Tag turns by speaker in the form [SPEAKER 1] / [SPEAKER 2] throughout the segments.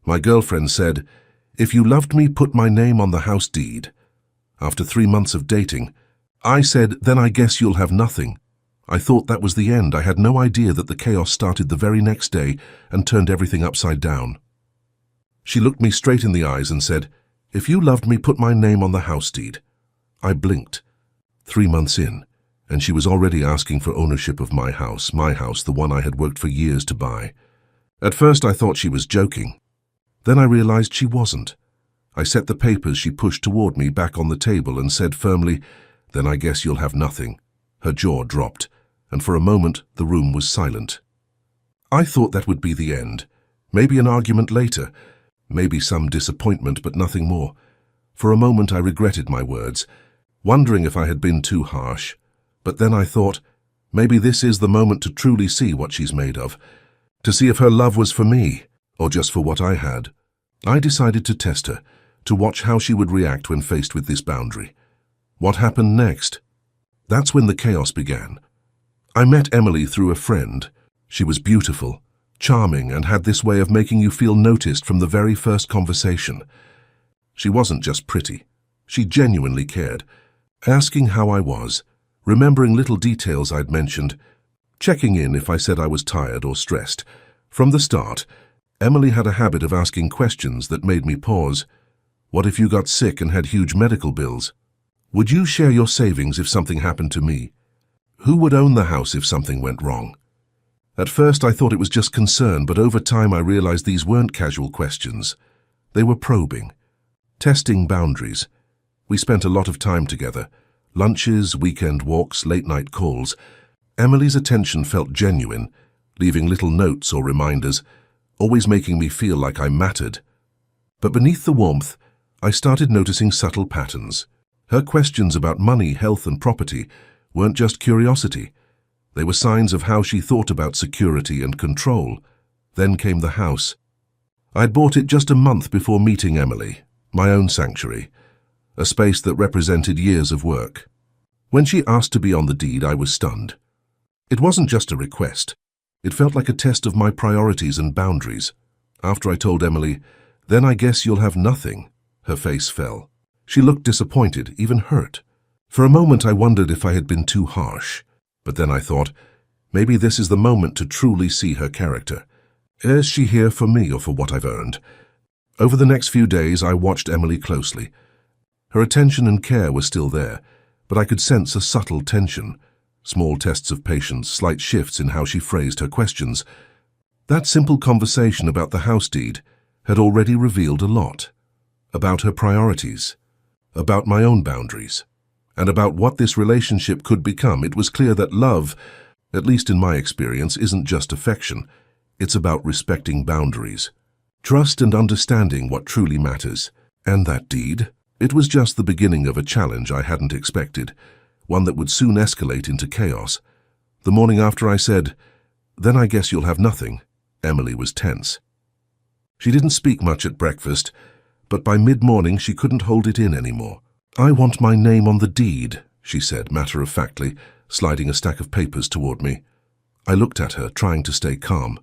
[SPEAKER 1] My girlfriend said, "If you loved me, put my name on the house deed." After 3 months of dating, I said, "Then I guess you'll have nothing." I thought that was the end. I had no idea that the chaos started the very next day and turned everything upside down. She looked me straight in the eyes and said, "If you loved me, put my name on the house deed." I blinked. 3 months in, and she was already asking for ownership of my house, the one I had worked for years to buy. At first I thought she was joking. Then I realized she wasn't. I set the papers she pushed toward me back on the table and said firmly, "Then I guess you'll have nothing." Her jaw dropped, and for a moment the room was silent. I thought that would be the end. Maybe an argument later, maybe some disappointment, but nothing more. For a moment I regretted my words, wondering if I had been too harsh. But then I thought, maybe this is the moment to truly see what she's made of, to see if her love was for me, or just for what I had. I decided to test her, to watch how she would react when faced with this boundary. What happened next? That's when the chaos began. I met Emily through a friend. She was beautiful, charming, and had this way of making you feel noticed from the very first conversation. She wasn't just pretty. She genuinely cared, asking how I was, remembering little details I'd mentioned, checking in if I said I was tired or stressed. From the start, Emily had a habit of asking questions that made me pause. What if you got sick and had huge medical bills? Would you share your savings if something happened to me? Who would own the house if something went wrong? At first I thought it was just concern, but over time I realized these weren't casual questions. They were probing, testing boundaries. We spent a lot of time together. Lunches, weekend walks, late-night calls. Emily's attention felt genuine, leaving little notes or reminders, always making me feel like I mattered. But beneath the warmth, I started noticing subtle patterns. Her questions about money, health, and property weren't just curiosity. They were signs of how she thought about security and control. Then came the house. I'd bought it just a month before meeting Emily, my own sanctuary, a space that represented years of work. When she asked to be on the deed, I was stunned. It wasn't just a request. It felt like a test of my priorities and boundaries. After I told Emily, "Then I guess you'll have nothing," her face fell. She looked disappointed, even hurt. For a moment I wondered if I had been too harsh. But then I thought, maybe this is the moment to truly see her character. Is she here for me or for what I've earned? Over the next few days I watched Emily closely. Her attention and care were still there, but I could sense a subtle tension. Small tests of patience, slight shifts in how she phrased her questions. That simple conversation about the house deed had already revealed a lot. About her priorities, about my own boundaries, and about what this relationship could become. It was clear that love, at least in my experience, isn't just affection. It's about respecting boundaries, trust and understanding what truly matters. And that deed, it was just the beginning of a challenge I hadn't expected, one that would soon escalate into chaos. The morning after I said, "Then I guess you'll have nothing," Emily was tense. She didn't speak much at breakfast, but by mid-morning she couldn't hold it in anymore. "I want my name on the deed," she said matter-of-factly, sliding a stack of papers toward me. I looked at her, trying to stay calm.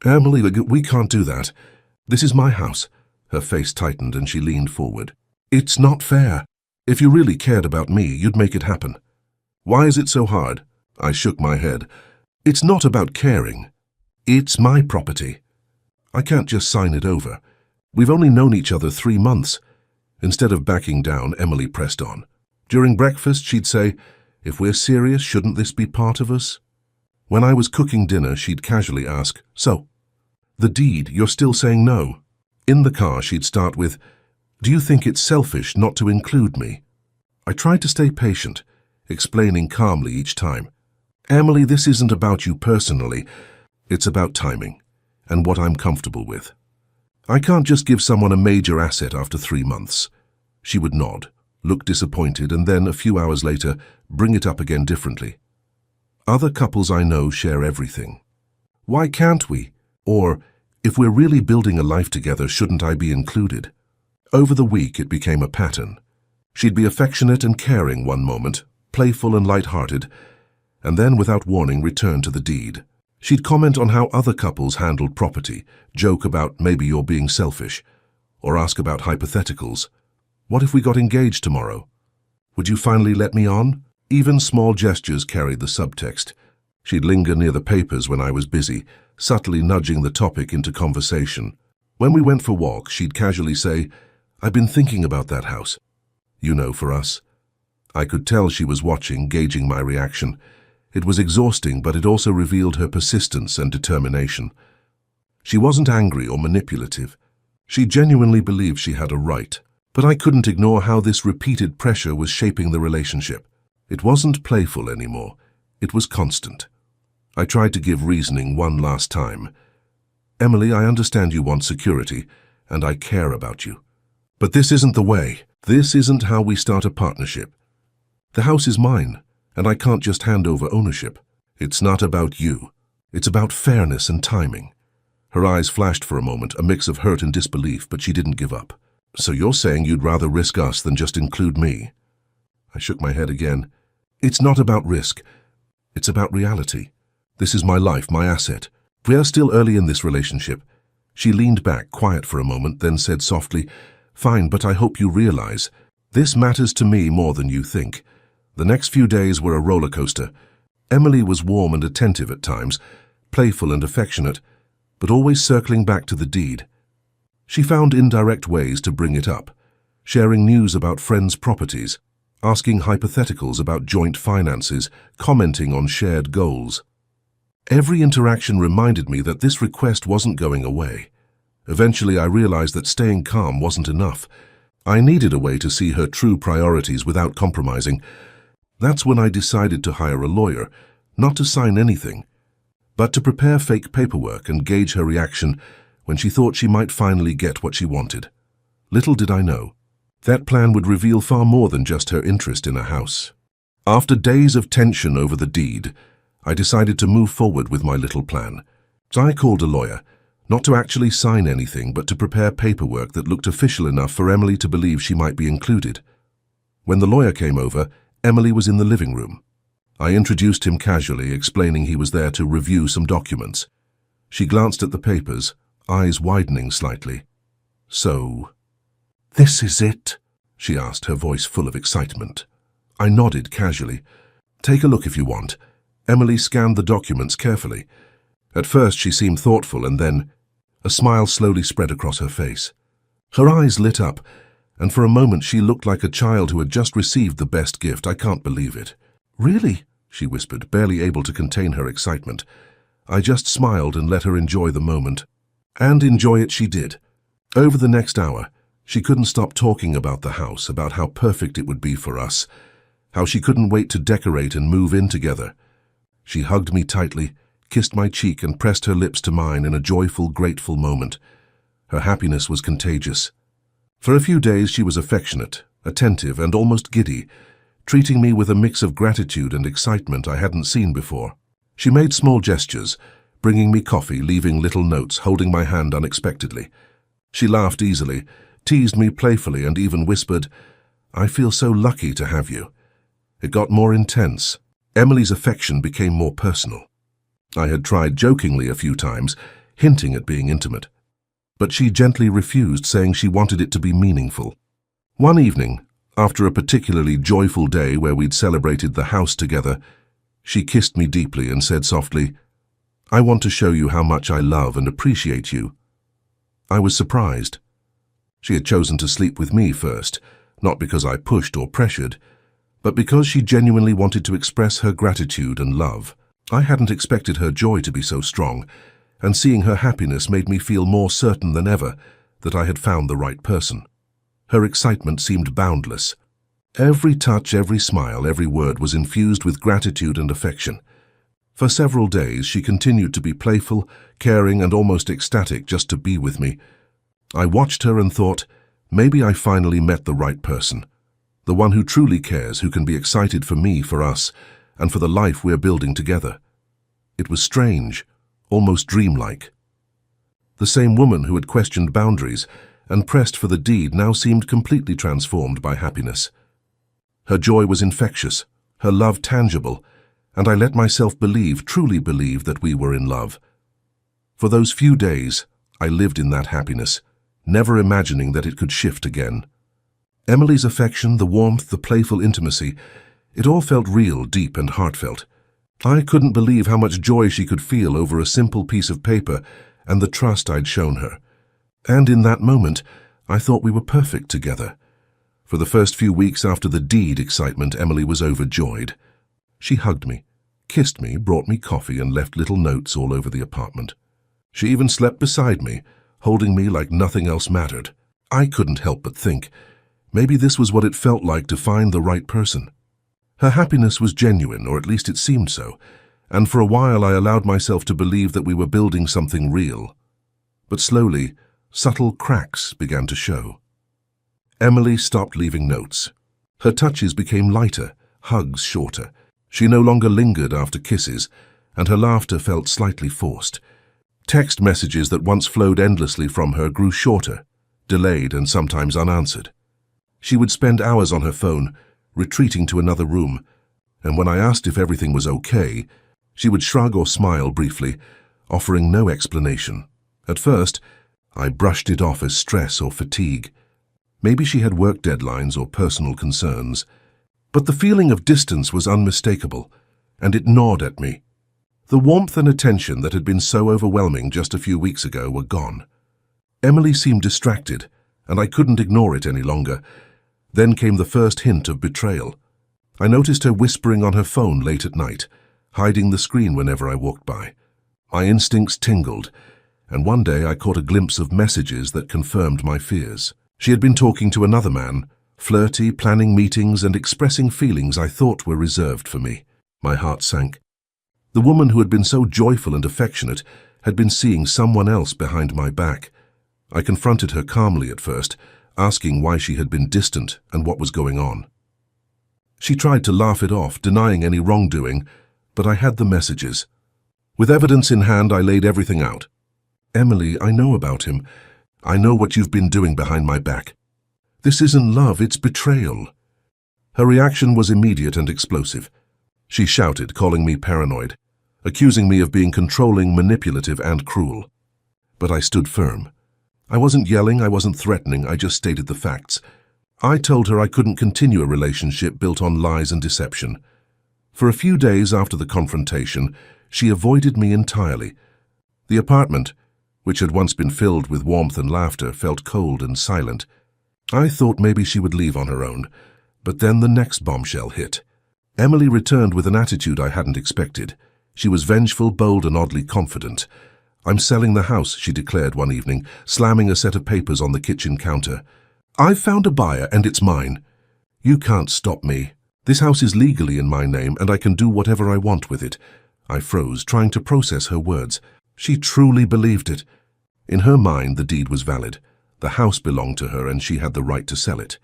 [SPEAKER 1] "Emily, we can't do that. This is my house." Her face tightened and she leaned forward. "It's not fair. If you really cared about me, you'd make it happen." "Why is it so hard?" I shook my head. "It's not about caring. It's my property. I can't just sign it over. We've only known each other 3 months. Instead of backing down, Emily pressed on. During breakfast, she'd say, "If we're serious, shouldn't this be part of us?" When I was cooking dinner, she'd casually ask, "So, the deed, you're still saying no?" In the car, she'd start with, "Do you think it's selfish not to include me?" I tried to stay patient, explaining calmly each time. "Emily, this isn't about you personally. It's about timing and what I'm comfortable with. I can't just give someone a major asset after 3 months." She would nod, look disappointed, and then, a few hours later, bring it up again differently. "Other couples I know share everything. Why can't we? Or, if we're really building a life together, shouldn't I be included?" Over the week, it became a pattern. She'd be affectionate and caring one moment, playful and light-hearted, and then, without warning, return to the deed. She'd comment on how other couples handled property, joke about maybe you're being selfish, or ask about hypotheticals. What if we got engaged tomorrow? Would you finally let me on? Even small gestures carried the subtext. She'd linger near the papers when I was busy, subtly nudging the topic into conversation. When we went for walks, she'd casually say, "I've been thinking about that house. You know, for us." I could tell she was watching, gauging my reaction. It was exhausting, but it also revealed her persistence and determination. She wasn't angry or manipulative. She genuinely believed she had a right. But I couldn't ignore how this repeated pressure was shaping the relationship. It wasn't playful anymore. It was constant. I tried to give reasoning one last time. "Emily, I understand you want security, and I care about you. But this isn't the way. This isn't how we start a partnership. The house is mine, and I can't just hand over ownership. It's not about you. It's about fairness and timing." Her eyes flashed for a moment, a mix of hurt and disbelief, but she didn't give up. "So you're saying you'd rather risk us than just include me?" I shook my head again. "It's not about risk. It's about reality. This is my life, my asset. We are still early in this relationship." She leaned back, quiet for a moment, then said softly, "Fine, but I hope you realize, this matters to me more than you think." The next few days were a roller coaster. Emily was warm and attentive at times, playful and affectionate, but always circling back to the deed. She found indirect ways to bring it up, sharing news about friends' properties, asking hypotheticals about joint finances, commenting on shared goals. Every interaction reminded me that this request wasn't going away. Eventually, I realized that staying calm wasn't enough. I needed a way to see her true priorities without compromising. That's when I decided to hire a lawyer, not to sign anything, but to prepare fake paperwork and gauge her reaction when she thought she might finally get what she wanted. Little did I know, that plan would reveal far more than just her interest in a house. After days of tension over the deed, I decided to move forward with my little plan. So I called a lawyer, not to actually sign anything, but to prepare paperwork that looked official enough for Emily to believe she might be included. When the lawyer came over, Emily was in the living room. I introduced him casually, explaining he was there to review some documents. She glanced at the papers, eyes widening slightly. "So, this is it?" she asked, her voice full of excitement. I nodded casually. "Take a look if you want." Emily scanned the documents carefully. At first she seemed thoughtful, and then a smile slowly spread across her face. Her eyes lit up, and for a moment she looked like a child who had just received the best gift. "I can't believe it." "Really?" she whispered, barely able to contain her excitement. I just smiled and let her enjoy the moment. And enjoy it she did. Over the next hour, she couldn't stop talking about the house, about how perfect it would be for us, how she couldn't wait to decorate and move in together. She hugged me tightly, kissed my cheek, and pressed her lips to mine in a joyful, grateful moment. Her happiness was contagious. For a few days she was affectionate, attentive, and almost giddy, treating me with a mix of gratitude and excitement I hadn't seen before. She made small gestures, bringing me coffee, leaving little notes, holding my hand unexpectedly. She laughed easily, teased me playfully, and even whispered, "I feel so lucky to have you." It got more intense. Emily's affection became more personal. I had tried jokingly a few times, hinting at being intimate, but she gently refused, saying she wanted it to be meaningful. One evening, after a particularly joyful day where we'd celebrated the house together, she kissed me deeply and said softly, "I want to show you how much I love and appreciate you." I was surprised. She had chosen to sleep with me first, not because I pushed or pressured, but because she genuinely wanted to express her gratitude and love. I hadn't expected her joy to be so strong, and seeing her happiness made me feel more certain than ever that I had found the right person. Her excitement seemed boundless. Every touch, every smile, every word was infused with gratitude and affection. For several days, she continued to be playful, caring, and almost ecstatic just to be with me. I watched her and thought, maybe I finally met the right person. The one who truly cares, who can be excited for me, for us, and for the life we're building together. It was strange, almost dreamlike. The same woman who had questioned boundaries and pressed for the deed now seemed completely transformed by happiness. Her joy was infectious, her love tangible, and I let myself truly believe that we were in love. For those few days, I lived in that happiness, never imagining that it could shift again. Emily's affection, the warmth, the playful intimacy, it all felt real, deep, and heartfelt. I couldn't believe how much joy she could feel over a simple piece of paper and the trust I'd shown her. And in that moment, I thought we were perfect together. For the first few weeks after the deed excitement, Emily was overjoyed. She hugged me, kissed me, brought me coffee, and left little notes all over the apartment. She even slept beside me, holding me like nothing else mattered. I couldn't help but think, maybe this was what it felt like to find the right person. Her happiness was genuine, or at least it seemed so, and for a while I allowed myself to believe that we were building something real. But slowly, subtle cracks began to show. Emily stopped leaving notes. Her touches became lighter, hugs shorter. She no longer lingered after kisses, and her laughter felt slightly forced. Text messages that once flowed endlessly from her grew shorter, delayed, and sometimes unanswered. She would spend hours on her phone, retreating to another room, and when I asked if everything was okay, she would shrug or smile briefly, offering no explanation. At first, I brushed it off as stress or fatigue. Maybe she had work deadlines or personal concerns. But the feeling of distance was unmistakable, and it gnawed at me. The warmth and attention that had been so overwhelming just a few weeks ago were gone. Emily seemed distracted, and I couldn't ignore it any longer. Then came the first hint of betrayal. I noticed her whispering on her phone late at night, hiding the screen whenever I walked by. My instincts tingled, and one day I caught a glimpse of messages that confirmed my fears. She had been talking to another man, flirty, planning meetings and expressing feelings I thought were reserved for me. My heart sank. The woman who had been so joyful and affectionate had been seeing someone else behind my back. I confronted her calmly at first, asking why she had been distant and what was going on. She tried to laugh it off, denying any wrongdoing, but I had the messages. With evidence in hand, I laid everything out. Emily, I know about him. I know what you've been doing behind my back. This isn't love, it's betrayal. Her reaction was immediate and explosive. She shouted, calling me paranoid, accusing me of being controlling, manipulative, and cruel. But I stood firm. I wasn't yelling, I wasn't threatening, I just stated the facts. I told her I couldn't continue a relationship built on lies and deception. For a few days after the confrontation, she avoided me entirely. The apartment, which had once been filled with warmth and laughter, felt cold and silent. I thought maybe she would leave on her own, but then the next bombshell hit. Emily returned with an attitude I hadn't expected. She was vengeful, bold, and oddly confident. "I'm selling the house," she declared one evening, slamming a set of papers on the kitchen counter. "I've found a buyer and it's mine. You can't stop me. This house is legally in my name and I can do whatever I want with it." I froze, trying to process her words. She truly believed it. In her mind, the deed was valid. The house belonged to her and she had the right to sell it.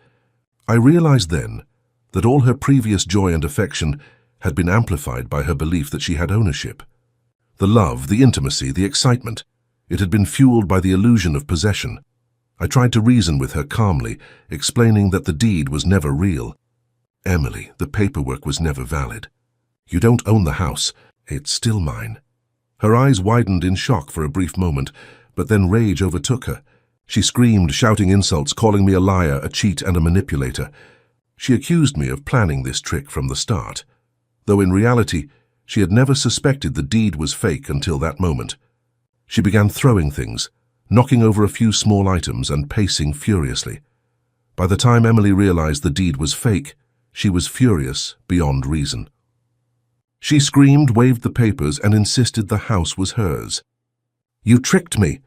[SPEAKER 1] I realized then that all her previous joy and affection had been amplified by her belief that she had ownership. The love, the intimacy, the excitement, it had been fueled by the illusion of possession. I tried to reason with her calmly, explaining that the deed was never real. "Emily, the paperwork was never valid. You don't own the house. It's still mine." Her eyes widened in shock for a brief moment, but then rage overtook her. She screamed, shouting insults, calling me a liar, a cheat, and a manipulator. She accused me of planning this trick from the start, though in reality, she had never suspected the deed was fake until that moment. She began throwing things, knocking over a few small items and pacing furiously. By the time Emily realized the deed was fake, she was furious beyond reason. She screamed, waved the papers, and insisted the house was hers. "You tricked me.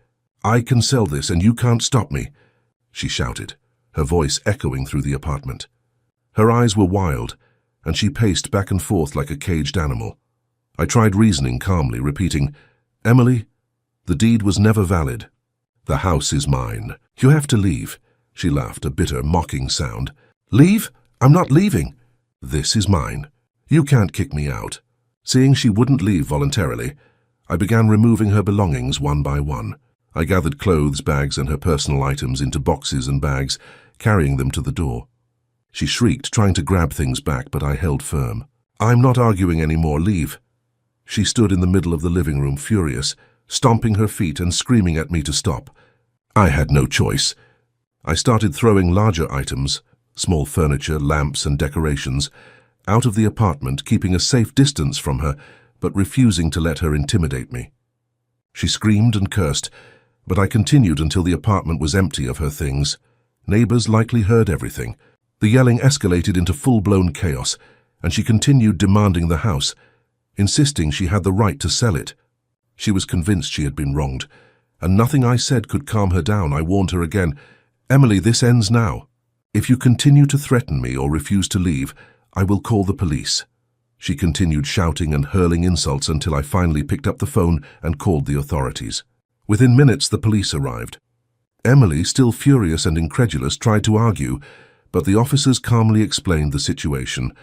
[SPEAKER 1] I can sell this and you can't stop me," she shouted, her voice echoing through the apartment. Her eyes were wild, and she paced back and forth like a caged animal. I tried reasoning calmly, repeating, "Emily, the deed was never valid. The house is mine. You have to leave." She laughed, a bitter, mocking sound. "Leave? I'm not leaving. This is mine. You can't kick me out." Seeing she wouldn't leave voluntarily, I began removing her belongings one by one. I gathered clothes, bags, and her personal items into boxes and bags, carrying them to the door. She shrieked, trying to grab things back, but I held firm. I'm not arguing anymore, leave. She stood in the middle of the living room, furious, stomping her feet and screaming at me to stop. I had no choice. I started throwing larger items, small furniture, lamps and decorations, out of the apartment, keeping a safe distance from her, but refusing to let her intimidate me. She screamed and cursed, but I continued until the apartment was empty of her things. Neighbors likely heard everything. The yelling escalated into full-blown chaos, and she continued demanding the house, insisting she had the right to sell it. She was convinced she had been wronged, and nothing I said could calm her down. I warned her again, "Emily, this ends now. If you continue to threaten me or refuse to leave, I will call the police." She continued shouting and hurling insults until I finally picked up the phone and called the authorities. Within minutes, the police arrived. Emily, still furious and incredulous, tried to argue, but the officers calmly explained the situation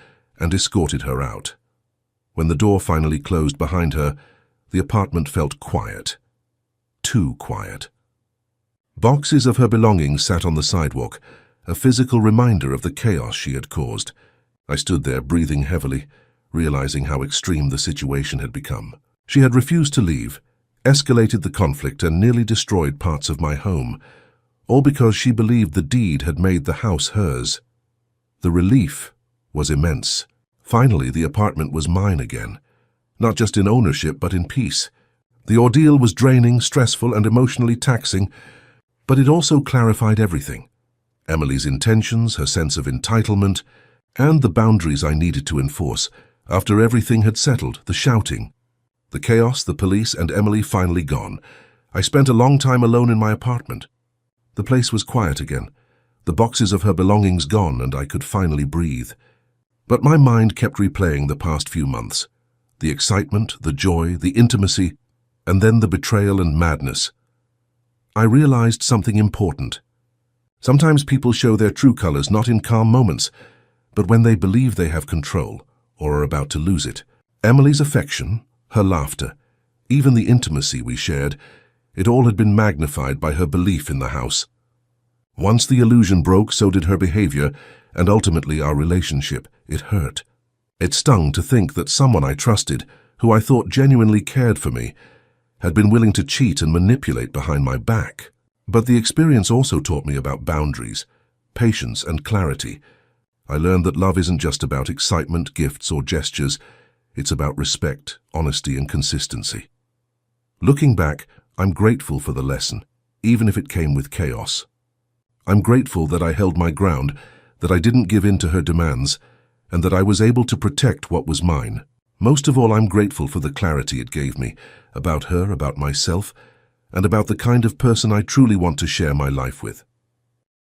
[SPEAKER 1] and escorted her out. When the door finally closed behind her, the apartment felt quiet. Too quiet. Boxes of her belongings sat on the sidewalk, a physical reminder of the chaos she had caused. I stood there, breathing heavily, realizing how extreme the situation had become. She had refused to leave, escalated the conflict, and nearly destroyed parts of my home, all because she believed the deed had made the house hers. The relief was immense. Finally, the apartment was mine again, not just in ownership, but in peace. The ordeal was draining, stressful, and emotionally taxing, but it also clarified everything. Emily's intentions, her sense of entitlement, and the boundaries I needed to enforce. After everything had settled, the shouting, the chaos, the police, and Emily finally gone, I spent a long time alone in my apartment. The place was quiet again, the boxes of her belongings gone, and I could finally breathe. But my mind kept replaying the past few months. The excitement, the joy, the intimacy, and then the betrayal and madness. I realized something important. Sometimes people show their true colors not in calm moments, but when they believe they have control or are about to lose it. Emily's affection, her laughter, even the intimacy we shared, it all had been magnified by her belief in the house. Once the illusion broke, so did her behavior, and ultimately our relationship. It hurt. It stung to think that someone I trusted, who I thought genuinely cared for me, had been willing to cheat and manipulate behind my back. But the experience also taught me about boundaries, patience, and clarity. I learned that love isn't just about excitement, gifts, or gestures. It's about respect, honesty, and consistency. Looking back, I'm grateful for the lesson, even if it came with chaos. I'm grateful that I held my ground, that I didn't give in to her demands, and that I was able to protect what was mine. Most of all, I'm grateful for the clarity it gave me, about her, about myself, and about the kind of person I truly want to share my life with.